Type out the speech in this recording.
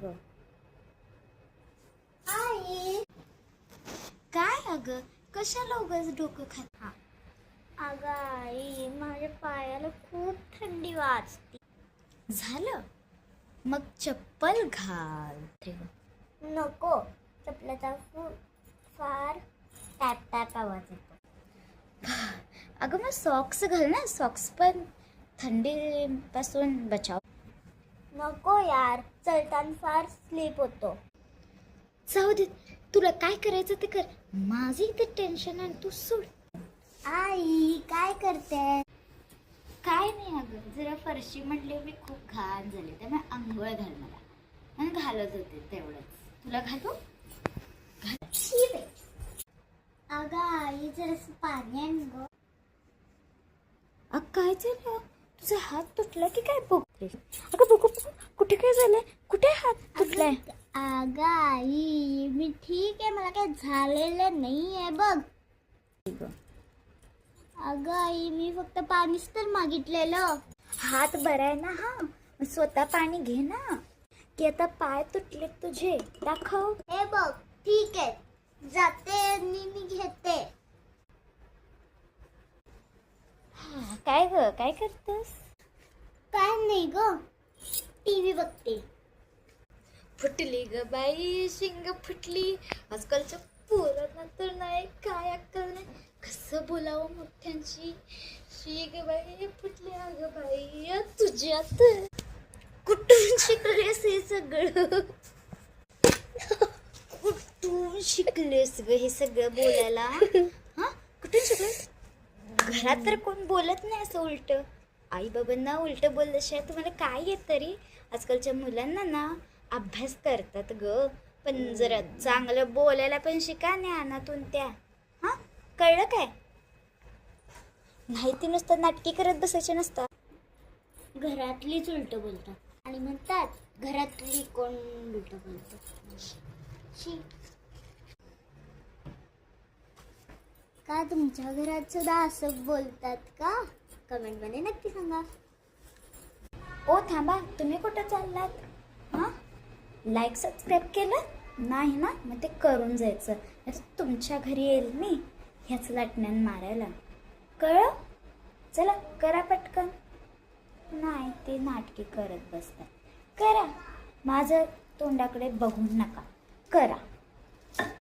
ग? आई काय अगं, कशाला उगाच डोकं खात? अगं आई, माझ्या पायाला खूप थंडी वाजते. झालं, मग चप्पल घाल. नको, चप्पलाचा फार टॅप टॅप आवाज येतो. अगं मग सॉक्स घाल ना, सॉक्स पण थंडीपासून बचाव. नको यार, चलताना फार स्लीप होतो. जाऊ दे, तुला काय करायचं ते कर, माझं इथे टेन्शन आहे, तू सोड. आई काय करते? काय नाही अगं, जरा फरशी म्हटली मी खूप घाण झाली, त्यामुळे आंघोळ घाल मला. आणि घालत होते तेवढंच. तुला घालू? अगं आई, जरासं पाणी आण गं. काय झालं? तुझा हात तुटला की काय? बघते अगं, बघू कुठे काय झालंय, कुठे हात तुटलाय? अगं आई, मी ठीक आहे, मला काय झालेलं नाही आहे बघ. अगं आई, मी फक्त पाणीच तर मागितलेलं. हात बरा आहे ना? हा, स्वतः पाणी घे ना. की आता पाय तुटले तुझे, दाखव. हे बघ, ठीक आहे, जाते मी घेते. काय ग, काय करतेस? काय नाही ग, टीव्ही बघते. फुटली ग बाई, शिंग फुटली. आजकालच्या पोरांना तर नाही काय अक्कल नाही, कसं बोलावं मोठ्यांशी. शी ग बाई, फुटली अगं बाई तुझ्यात. कुठून शिकलेस हे सगळं? कुठून शिकलेस ग हे सगळं बोलायला? हा, कुठून शिकलेस? घरात तर कोण बोलत नाही असं उलट. आई बाबांना उलट बोलल्याशिवाय तुम्हाला काय येत तरी? आजकालच्या मुलांना ना अभ्यास करतात ग, पण जरा चांगलं बोलायला पण शिका ज्ञानातून त्या. हा, कळलं काय? माहिती नुसतं नाटकी करत बसायचे नसतात. घरातलीच उलट बोलतात आणि म्हणतात घरातली कोण उलट बोलतात. का तुमच्या घरात सुद्धा असं बोलतात का? कमेंट मध्ये नक्की सांगा. ओ थांबा, तुम्ही कुठं चाललात? हां, लाईक सबस्क्राईब केलं नाही ना? मग ते करून जायचं, नाही तुमच्या घरी येईल मी ह्याच लाटण्यान मारायला. कळलं? चला करा पटकन. नाही, ते नाटकी करत बसतात. करा, माझं तोंडाकडे बघून नका, करा.